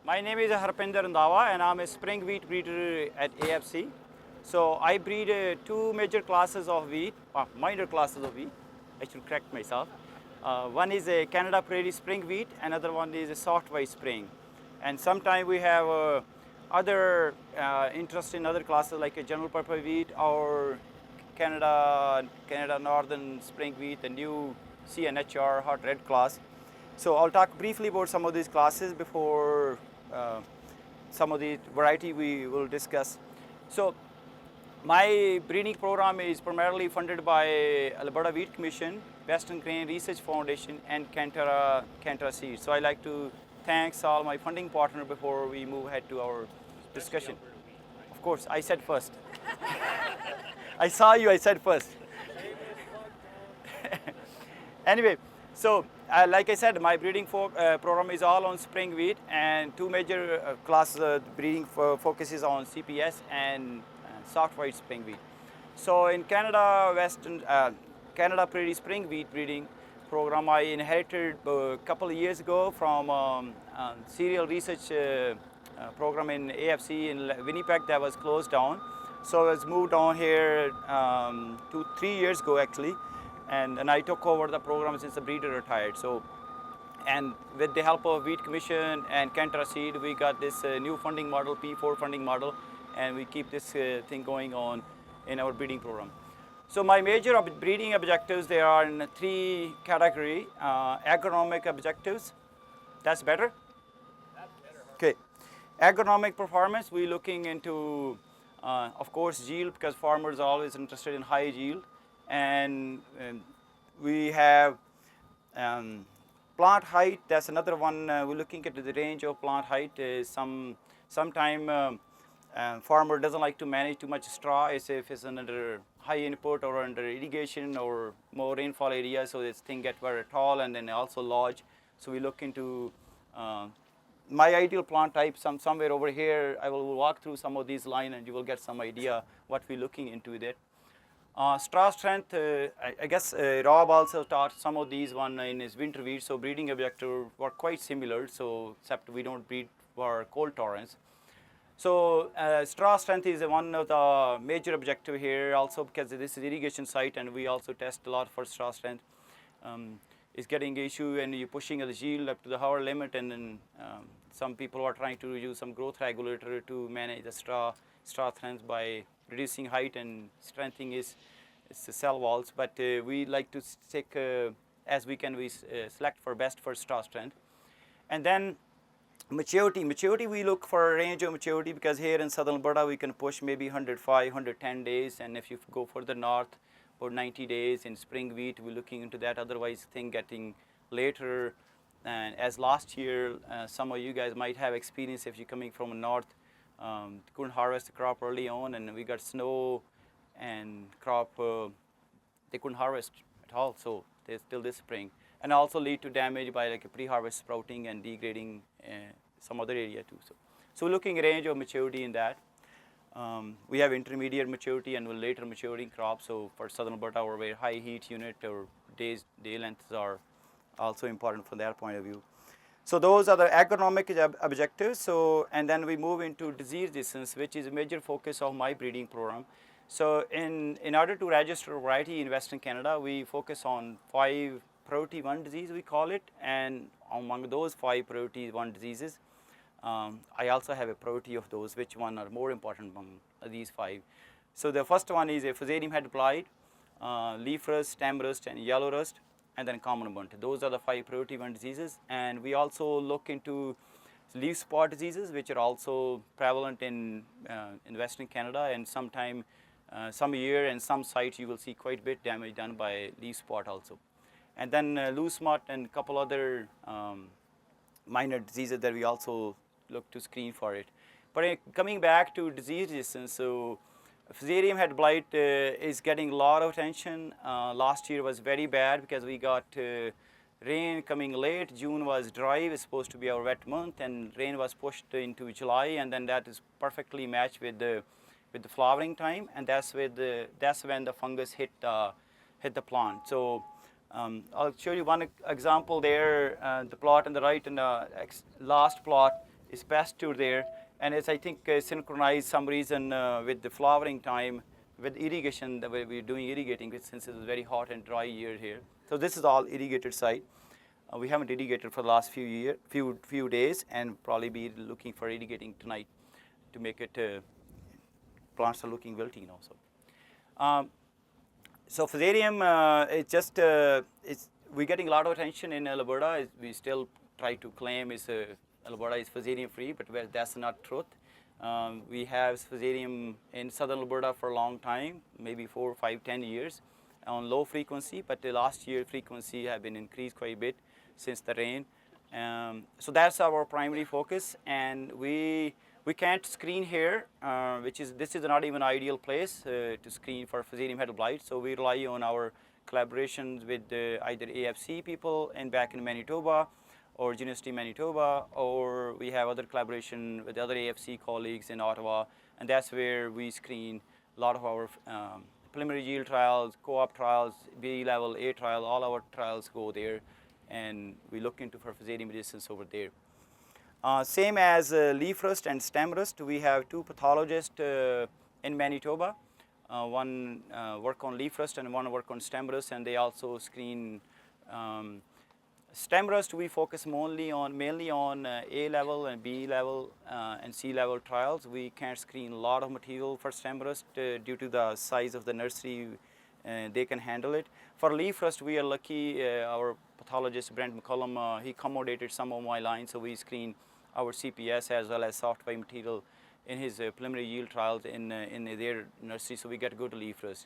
My name is Harpinder Randhawa and I'm a spring wheat breeder at AFC. So I breed two major classes of wheat, minor classes of wheat. I should correct myself. One is a Canada Prairie spring wheat, another one is a soft white spring. And sometimes we have other interest in other classes like a general purpose wheat or Canada Northern spring wheat, the new CNHR hot red class. So I'll talk briefly about some of these classes before some of the variety we will discuss. So my breeding program is primarily funded by Alberta Wheat Commission, Western Grain Research Foundation, and Cantora Seeds. So I like to thank all my funding partner before we move ahead to our discussion. Of course, I said first. I saw you, I said first. Anyway, so like I said, my breeding program is all on spring wheat, and two major classes breeding focuses on CPS and soft white spring wheat. So in Canada Prairie spring wheat breeding program, I inherited a couple of years ago from cereal research program in AFC in Winnipeg that was closed down. So I was moved on here 3 years ago actually, and I took over the program since the breeder retired. So, and with the help of Wheat Commission and Cantora Seed, we got this new funding model, P4 funding model, and we keep this thing going on in our breeding program. So my major breeding objectives, they are in three categories. Agronomic objectives, that's better? That's better. Okay. Agronomic performance, we're looking into, of course, yield, because farmers are always interested in high yield. And we have plant height, that's another one. We're looking at the range of plant height. Sometime farmer doesn't like to manage too much straw if it's under high input or under irrigation or more rainfall area, so this thing gets very tall and then also large. So we look into my ideal plant type, somewhere over here. I will walk through some of these lines and you will get some idea what we're looking into with it. Straw strength, I guess Rob also taught some of these one in his winter wheat, so breeding objective were quite similar, so except we don't breed for cold tolerance. So straw strength is one of the major objective here also, because this is irrigation site and we also test a lot for straw strength. It's getting issue and you're pushing the yield up to the hour limit, and then some people are trying to use some growth regulator to manage the straw strength by reducing height and strengthening is the cell walls. But we like to take as we can, we select for best for straw strength. And then maturity, we look for a range of maturity, because here in southern Alberta we can push maybe 105, 110 days, and if you go further north about 90 days. In spring wheat we're looking into that, otherwise thing getting later. And as last year, some of you guys might have experience if you're coming from north, couldn't harvest the crop early on, and we got snow and crop they couldn't harvest at all, so they still this spring, and also lead to damage by like a pre-harvest sprouting and degrading some other area too. So we're looking at range of maturity in that. We have intermediate maturity and later maturing crops. So for southern Alberta, our very high heat unit or day lengths are also important from that point of view. So those are the agronomic objectives. So, and then we move into disease resistance, which is a major focus of my breeding program. So in order to register variety in Western Canada, we focus on 5 priority 1 disease, we call it, and among those 5 priority 1 diseases, I also have a priority of those, which one are more important among these 5. So the first one is a fusarium head blight, leaf rust, stem rust, and yellow rust, and then common bunt. Those are the 5 priority 1 diseases. And we also look into leaf spot diseases, which are also prevalent in Western Canada, and some year and some sites you will see quite a bit damage done by leaf spot also. And then loose smut and a couple other minor diseases that we also look to screen for it. But coming back to disease resistance, so fusarium head blight is getting a lot of attention. Last year was very bad because we got rain coming late. June was dry, it was supposed to be our wet month, and rain was pushed into July, and then that is perfectly matched with the flowering time, and that's when the fungus hit the plant. So I'll show you one example there. The plot on the right and the last plot is pastured there, and it's I think synchronized some reason with the flowering time with irrigation the way we're doing irrigating since it's a very hot and dry year here. So this is all irrigated site. We haven't irrigated for the last few days, and probably be looking for irrigating tonight to make it plants are looking wilting also. So Fusarium, it's just we're getting a lot of attention in Alberta. We still try to claim Alberta is Fusarium free, but that's not truth. We have Fusarium in southern Alberta for a long time, maybe 4, 5, 10 years on low frequency, but the last year frequency have been increased quite a bit since the rain. So that's our primary focus, and we can't screen here, this is not even an ideal place to screen for Fusarium head blight. So we rely on our collaborations with either AFC people and back in Manitoba, or University of Manitoba, or we have other collaboration with other AFC colleagues in Ottawa, and that's where we screen a lot of our preliminary yield trials, co-op trials, B level, A trial, all our trials go there, and we look into for Fusarium resistance over there. Same as leaf rust and stem rust, we have 2 pathologists in Manitoba. One work on leaf rust and one work on stem rust, and they also screen stem rust. We focus mainly on A level and B level and C level trials. We can't screen a lot of material for stem rust due to the size of the nursery. They can handle it. For leaf rust, we are lucky. Our pathologist Brent McCullum, he accommodated some of my lines, so we screen our CPS as well as soft white material in his preliminary yield trials in their nursery, so we get good leaf rust.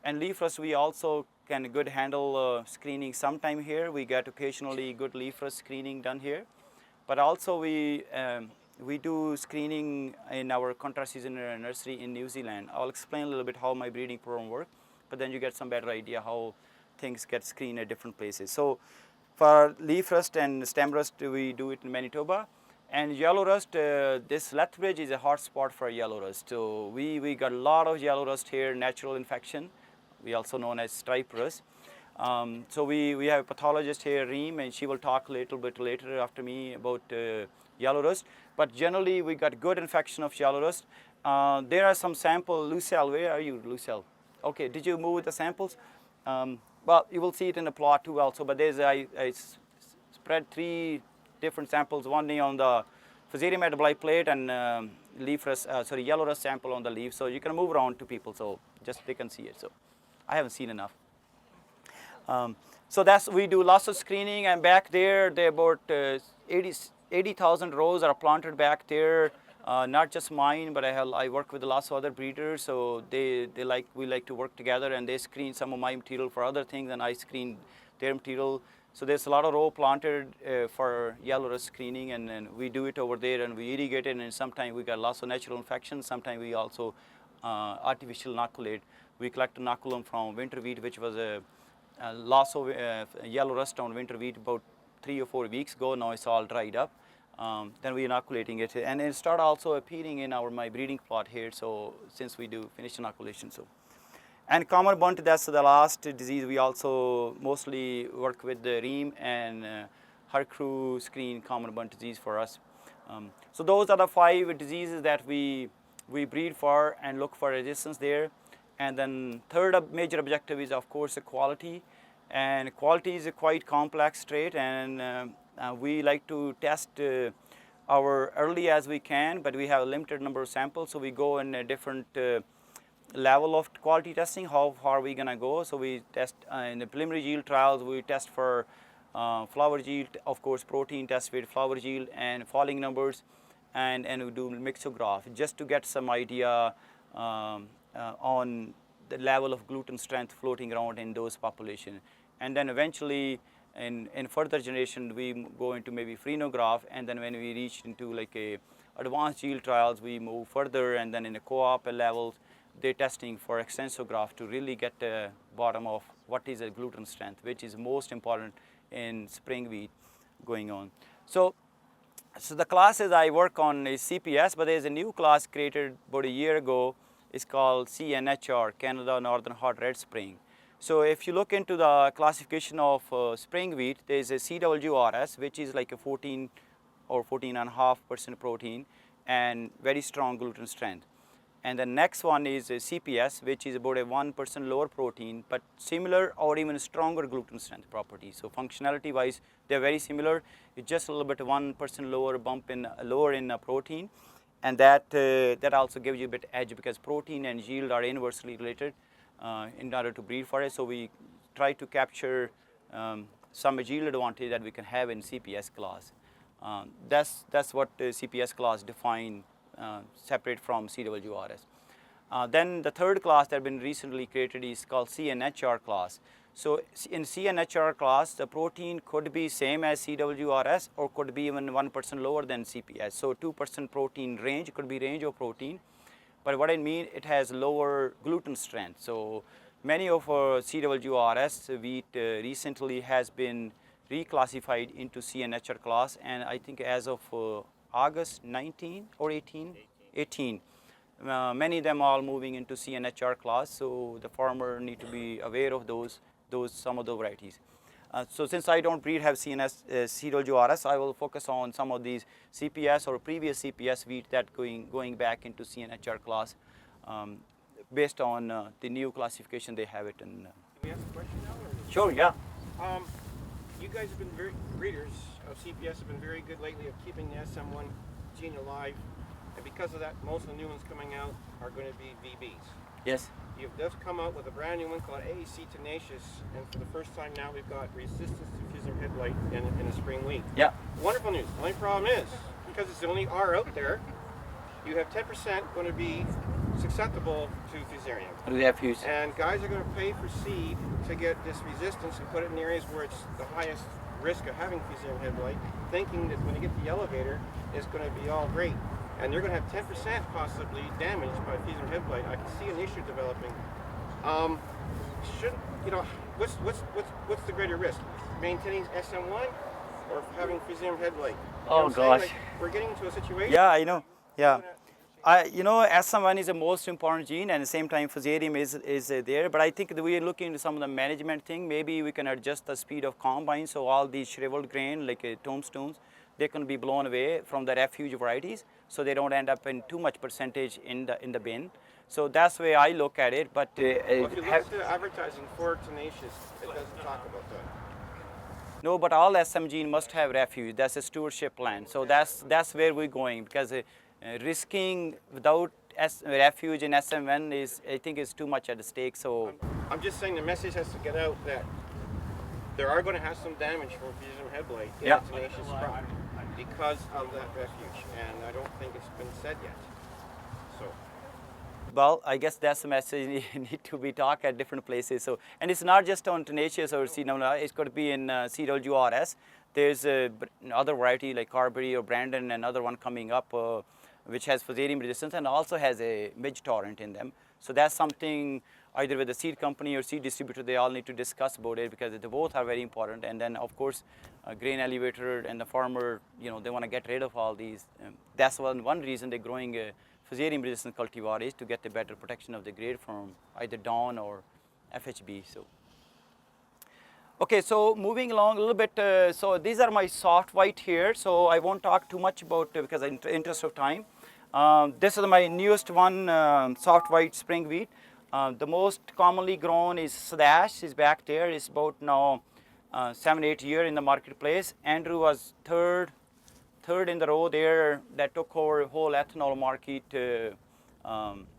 And leaf rust, we also can good handle screening sometime here. We get occasionally good leaf rust screening done here, but also we do screening in our contrast season nursery in New Zealand. I'll explain a little bit how my breeding program works, but then you get some better idea how things get screened at different places. So for leaf rust and stem rust, we do it in Manitoba. And yellow rust, this Lethbridge is a hot spot for yellow rust. So we got a lot of yellow rust here, natural infection. We also known as stripe rust. So we have a pathologist here, Reem, and she will talk a little bit later after me about yellow rust. But generally, we got good infection of yellow rust. There are some sample, Lucille, where are you, Lucille? Okay, did you move the samples? Well, you will see it in the plot too also, but there's I spread 3 different samples, one on the Fusarium head blight plate and leaf rust, yellow rust sample on the leaf. So you can move around to people, so just they can see it. So I haven't seen enough. So we do lots of screening, and back there about 80,000 rows are planted back there. Not just mine, but I work with lots of other breeders, so we like to work together, and they screen some of my material for other things, and I screen their material. So there's a lot of row planted for yellow rust screening, and we do it over there, and we irrigate it, and sometimes we got lots of natural infections. Sometimes we also artificial inoculate. We collect inoculum from winter wheat, which was a loss of yellow rust on winter wheat about 3 or 4 weeks ago. Now it's all dried up. Then we're inoculating it, and it start also appearing in my breeding plot here. So since we do finished inoculation, so. And common bunt, that's the last disease. We also mostly work with the Reem and her crew screen common bunt disease for us. So those are the 5 diseases that we breed for and look for resistance there. And then third major objective is, of course, the quality. And quality is a quite complex trait, and we like to test our early as we can, but we have a limited number of samples, so we go in a different level of quality testing, how far we gonna go. So we test in the preliminary yield trials, we test for flower yield, of course protein test with flower yield and falling numbers, and we do mixograph just to get some idea on the level of gluten strength floating around in those population. And then eventually in further generation we go into maybe phrenograph, and then when we reach into like a advanced yield trials we move further, and then in the co-op levels they're testing for extensograph to really get the bottom of what is a gluten strength, which is most important in spring wheat going on. So the classes I work on is CPS, but there's a new class created about a year ago. It's called CNHR, Canada Northern Hot Red Spring. So if you look into the classification of spring wheat, there's a CWRS, which is like a 14 or 14.5% protein and very strong gluten strength. And the next one is CPS, which is about a 1% lower protein, but similar or even stronger gluten strength properties. So functionality wise, they're very similar. It's just a little bit 1% lower bump in lower in protein, and that also gives you a bit edge because protein and yield are inversely related in order to breed for it. So we try to capture some yield advantage that we can have in CPS class. That's what the CPS class define separate from CWRS. Then the third class that has been recently created is called CNHR class. So in CNHR class, the protein could be same as CWRS or could be even 1% lower than CPS. So 2% protein range could be range of protein. But what I mean, it has lower gluten strength. So many of our CWRS wheat recently has been reclassified into CNHR class, and I think as of August 19 or 18, many of them are moving into CNHR class. So the farmer need to be aware of some of the varieties. So since I don't breed have CWRS, I will focus on some of these CPS or previous CPS wheat that going back into CNHR class based on the new classification they have it in. Can we ask a question now? Or? Sure, yeah. You guys have been breeders of CPS have been very good lately of keeping the SM1 gene alive, and because of that, most of the new ones coming out are going to be VBs. Yes. You've just come out with a brand new one called AEC Tenacious, and for the first time now we've got resistance to fusarium head blight in a spring wheat. Yeah. Wonderful news. The only problem is, because it's the only R out there, you have 10% going to be susceptible to fusarium. Refuse. And guys are going to pay for seed to get this resistance and put it in areas where it's the highest risk of having fusarium head blight, thinking that when you get the elevator, it's going to be all great. And they're going to have 10% possibly damaged by fusarium head blight. I can see an issue developing. What's the greater risk? Maintaining SM1 or having fusarium head blight? Oh gosh. Like, we're getting into a situation. Yeah, I know. Yeah. SM1 is the most important gene, and at the same time fusarium is there. But I think that we are looking into some of the management thing. Maybe we can adjust the speed of combine, so all these shriveled grain like tombstones, they can be blown away from the refuge varieties, so they don't end up in too much percentage in the bin. So that's the way I look at it. But well, if you look at the advertising for Tenacious, it doesn't talk about that. No, but all SM gene must have refuge. That's a stewardship plan. So that's where we're going, because risking without refuge in SM1 is, I think, is too much at stake. So I'm just saying the message has to get out that there are going to have some damage from fusarium head blight in the Tenacious crop because of that refuge, and I don't think it's been said yet. So. Well, I guess that's the message need to be talked at different places. So, and it's not just on Tenacious or it's got to be in CWRS. There's another variety like Carberry or Brandon, another one coming up, which has fusarium resistance and also has a midge torrent in them. So that's something either with the seed company or seed distributor, they all need to discuss about it, because they both are very important. And then of course, grain elevator and the farmer, they want to get rid of all these. That's one reason they're growing fusarium resistant cultivar is to get the better protection of the grade from either Dawn or FHB. So. Okay, so moving along a little bit, so these are my soft white here, so I won't talk too much about because in interest of time. This is my newest one, soft white spring wheat. The most commonly grown is Slash, is back there. It's about now 7-8 years in the marketplace. Andrew was third in the row there that took over whole ethanol market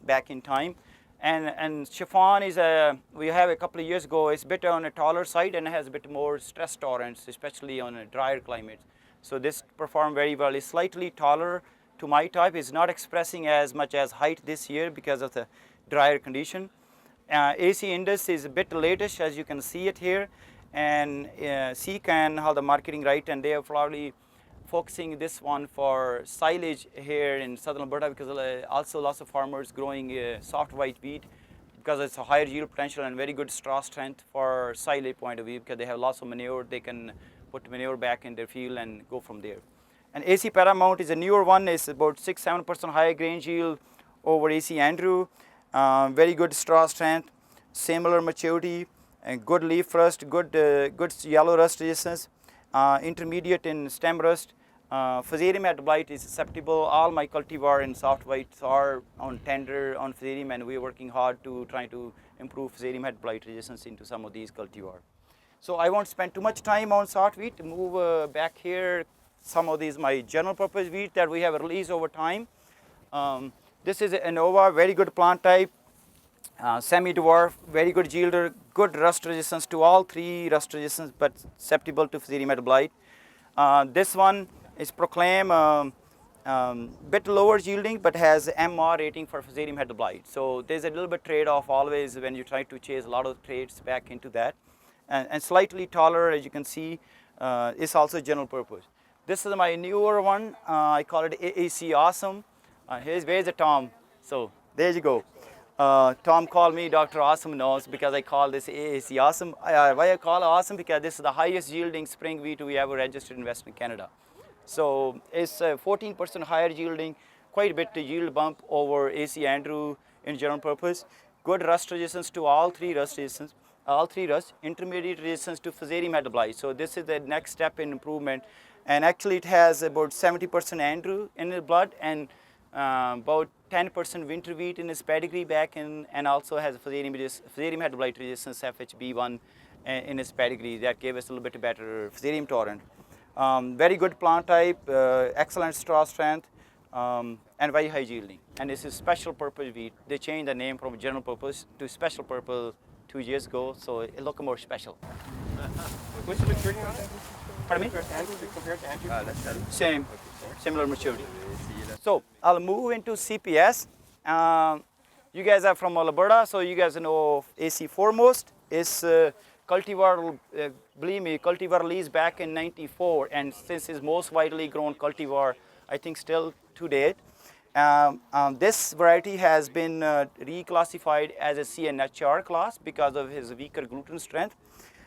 back in time. And chiffon is we have a couple of years ago, it's a bit on a taller side and has a bit more stress tolerance, especially on a drier climate. So this performed very well. It's slightly taller to my type. It's not expressing as much as height this year because of the drier condition. AC Indus is a bit latest, as you can see it here. And CCAN have the marketing right, and they are probably focusing this one for silage here in southern Alberta, because also lots of farmers growing soft white wheat because it's a higher yield potential and very good straw strength for silage point of view, because they have lots of manure. They can put manure back in their field and go from there. And AC Paramount is a newer one. It's about 6-7% higher grain yield over AC Andrew. Very good straw strength, similar maturity, and good leaf rust, good yellow rust resistance, intermediate in stem rust. Fusarium head blight is susceptible. All my cultivar and soft whites are on tender on Fusarium, and we're working hard to try to improve Fusarium head blight resistance into some of these cultivar. So I won't spend too much time on soft wheat. Move back here. Some of these my general purpose wheat that we have released over time. This is an Innova, very good plant type. Semi-dwarf, very good yielder, good rust resistance to all three rust resistance, but susceptible to Fusarium head blight. This one is Proclaim, bit lower yielding, but has MR rating for Fusarium head blight. So there's a little bit trade-off always when you try to chase a lot of traits back into that. And slightly taller, as you can see, is also general purpose. This is my newer one. I call it AAC Awesome. Where's the Tom? So there you go. Tom called me Dr. Awesome knows because I call this AAC Awesome. Why I call it Awesome? Because this is the highest yielding spring wheat we ever registered in Western Canada. So it's 14% higher yielding, quite a bit to yield bump over AC Andrew in general purpose. Good rust resistance to all three rust, intermediate resistance to Fusarium head blight. So this is the next step in improvement. And actually it has about 70% Andrew in the blood and about 10% winter wheat in his pedigree back in, and also has Fusarium head blight resistance FHB1 in his pedigree. That gave us a little bit better Fusarium tolerant. Very good plant type, excellent straw strength, and very high yielding. And this is special purpose wheat. They changed the name from general purpose to special purpose 2 years ago, so it looked more special. What's the maturity on it? Pardon me? Compared to Andrew? Same, similar maturity. So I'll move into CPS. You guys are from Alberta, so you guys know AC Foremost. It's cultivar, believe me, cultivar released back in '94, and since it's most widely grown cultivar, I think still to date. This variety has been reclassified as a CNHR class because of his weaker gluten strength.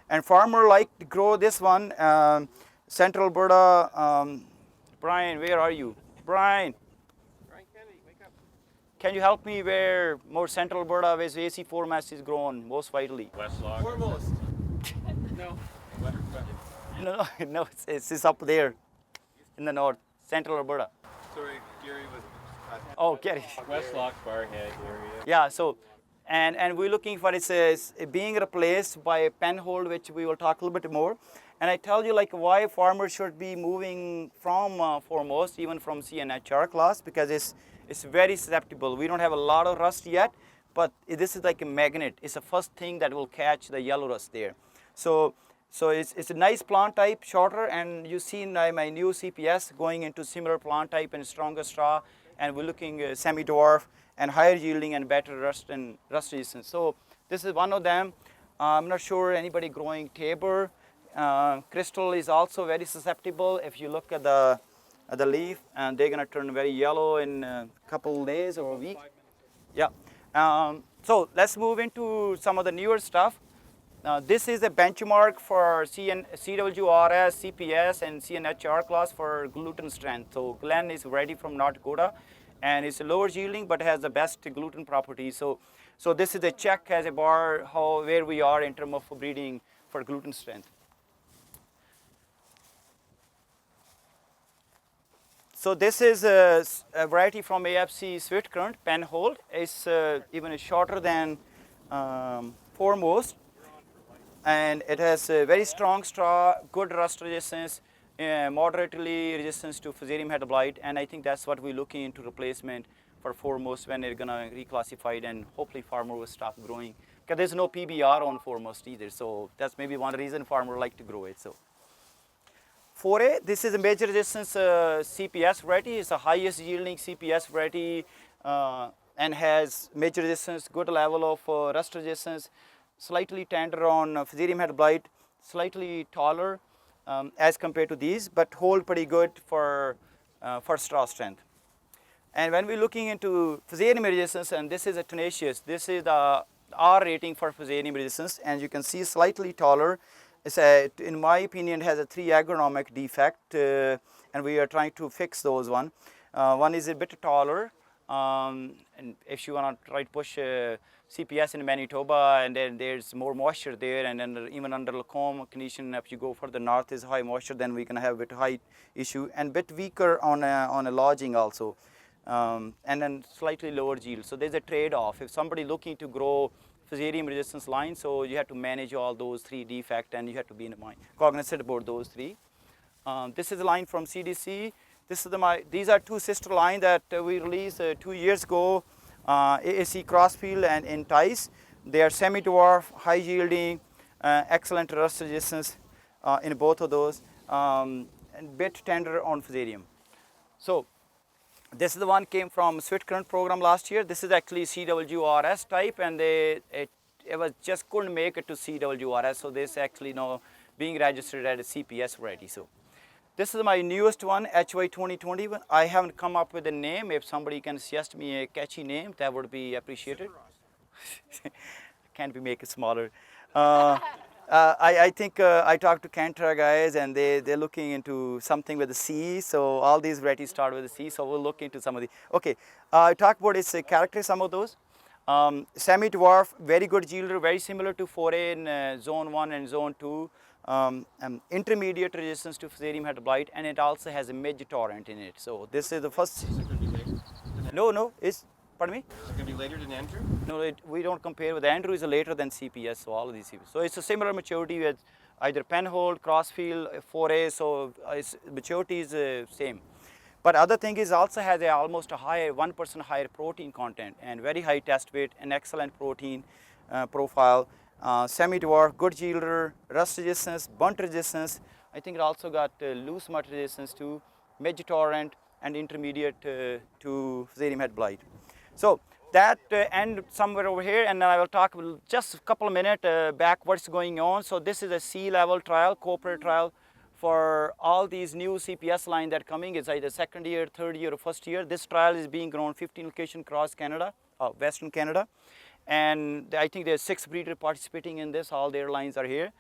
And farmer like to grow this one. Central Alberta, Brian, where are you? Brian, Kennedy, wake up. can you help me where more Central Alberta where AC Foremost is grown most widely? West Log. Foremost. No. No, it's up there in the north, Central Alberta. Sorry, Gary was. Oh, Gary. West Lock, Barhead area. Yeah, so, and we're looking for it's being replaced by a penhold, which we will talk a little bit more. And I tell you like why farmers should be moving from Foremost, even from CNHR class, because it's very susceptible. We don't have a lot of rust yet, but this is like a magnet. It's the first thing that will catch the yellow rust there. So it's a nice plant type, shorter, and you see my new CPS going into similar plant type and stronger straw, and we're looking semi-dwarf and higher yielding and better rust resistance. So this is one of them. I'm not sure anybody growing Tabor. Crystal is also very susceptible. If you look at the leaf, and they're gonna turn very yellow in a couple days or a week. Yeah. So let's move into some of the newer stuff. This is a benchmark for CWRS, CPS, and CNHR class for gluten strength. So Glen is ready from North Dakota, and it's lower yielding but has the best gluten properties. So this is a check as a bar where we are in terms of breeding for gluten strength. So this is a variety from AFC Swift Current, Penhold. It's even shorter than Foremost. And it has a very strong straw, good rust resistance, moderately resistance to Fusarium head blight, and I think that's what we're looking into replacement for Foremost when they're gonna reclassify it, and hopefully farmer will stop growing, because there's no PBR on Foremost either, so that's maybe one reason farmer like to grow it. So 4A, this is a major resistance CPS variety. It's the highest yielding CPS variety and has major resistance, good level of rust resistance, slightly tender on Fusarium head blight, slightly taller as compared to these, but hold pretty good for straw strength. And when we're looking into Fusarium resistance, and this is a tenacious, this is the R rating for Fusarium resistance, and you can see slightly taller. It's in my opinion, has a 3 agronomic defect, and we are trying to fix those one. One is a bit taller, And if you want to try to push CPS in Manitoba, and then there's more moisture there, and then even under Lacombe condition, if you go further north is high moisture, then we can have a bit high issue, and bit weaker on a lodging also, and then slightly lower yield. So there's a trade-off. If somebody looking to grow fusarium resistance line, so you have to manage all those three defects, and you have to be cognizant about those three. This is a line from CDC. These are two sister lines that we released 2 years ago, AAC Crossfield and Entice. They are semi-dwarf, high yielding, excellent rust resistance in both of those, and bit tender on fusarium. So this is the one came from Swift Current program last year. This is actually CWRS type, and it was just couldn't make it to CWRS, so this actually now being registered as a CPS variety. So this is my newest one, HY 2020. I haven't come up with a name. If somebody can suggest me a catchy name, that would be appreciated. Can't be make it smaller. I think I talked to Cantra guys, and they're looking into something with a C. So all these varieties start with a C. So we'll look into some of the. Okay, I talked about its characteristics. Some of those. Semi-dwarf, very good yielder, very similar to 4A in zone 1 and zone 2. Intermediate resistance to fusarium head blight, and it also has a midge torrent in it. So this is the first. Is it going to be later? No, it's, pardon me? Is it going to be later than Andrew? No, we don't compare with Andrew is later than CPS, so all of these CPS. So it's a similar maturity with either Penhold, Crossfield, 4A, so its maturity is same. But other thing is also has almost a higher, 1% higher protein content and very high test weight and excellent protein profile. Semi-dwarf, good yielder, rust resistance, burnt resistance. I think it also got loose mud resistance to midge torrent and intermediate to fusarium head blight. So that end somewhere over here, and I will talk just a couple of minutes back what's going on. So this is a C-level trial, corporate trial for all these new CPS line that are coming. It's either second year, third year, or first year. This trial is being grown 15 locations across Canada, Western Canada. And I think there's 6 breeders participating in this. All their lines are here.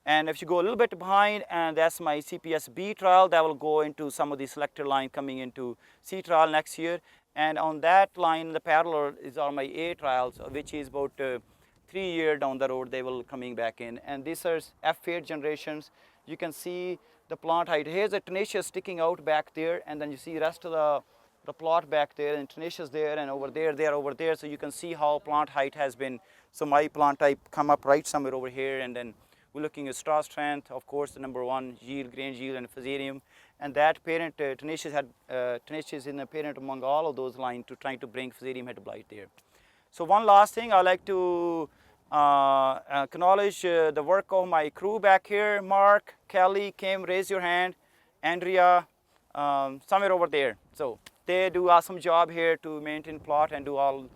And if you go a little bit behind, and that's my CPS B trial, that will go into some of the selected line coming into C trial next year. And on that line, the parallel is all my A trials, which is about 3 years down the road, they will coming back in. And these are F8 generations. You can see the plant height. Here's a tenacious sticking out back there, and then you see the rest of the plot back there, and tenacious there, and over there, over there. So you can see how plant height has been. So my plant type come up right somewhere over here, and then we're looking at straw strength, of course, the number 1, yield, grain yield, and fusarium. And that parent, tenacious in the parent among all of those lines to trying to bring fusarium head blight there. So one last thing, I'd like to acknowledge the work of my crew back here. Mark, Kelly, Kim, raise your hand. Andrea, somewhere over there. So they do awesome job here to maintain plot and do all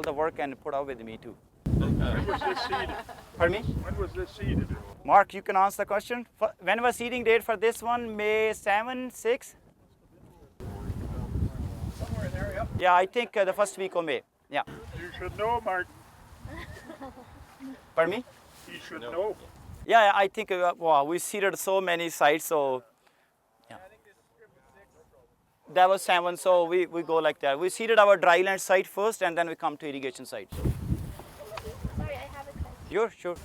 the work and put up with me too. When was this seeded? Pardon me? When was this seeded? Mark, you can answer the question. When was seeding date for this one? May 7, 6? Somewhere in there, yep. Yeah, I think the first week of May. Yeah. You should know, Martin. Pardon me? You should know. Yeah, I think wow, we seeded so many sites, so yeah. That was 7, so we go like that. We seeded our dryland site first, and then we come to irrigation site. Sorry, I have a question. Sure.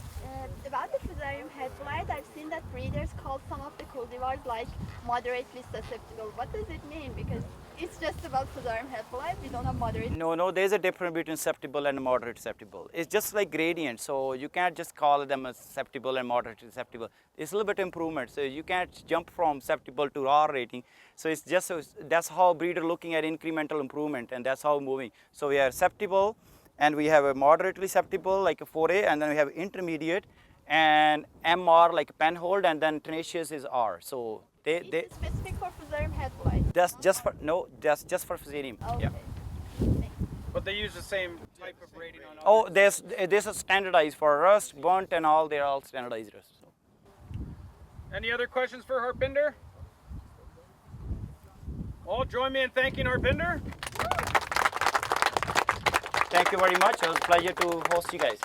About the fusarium head blight, I've seen that breeders call some of the cultivars like moderately susceptible. What does it mean? Because it's just about fusarium head blight. We don't have moderate. No, there's a difference between susceptible and moderate susceptible. It's just like gradient, so you can't just call them as susceptible and moderate susceptible. It's a little bit improvement, so you can't jump from susceptible to R rating. So it's just that's how breeder looking at incremental improvement, and that's how moving. So we are susceptible, and we have a moderately susceptible like a 4A, and then we have intermediate, and MR like Penhold, and then tenacious is R. So they specific for fusarium head blight. that's just for fusarium. Okay. Yeah. But they use the same type of rating on Oh, all. this is standardized for rust, burnt, and all. They're all standardized rust. So. Any other questions for Harpinder? All join me in thanking Harpinder. Thank you very much. It was a pleasure to host you guys.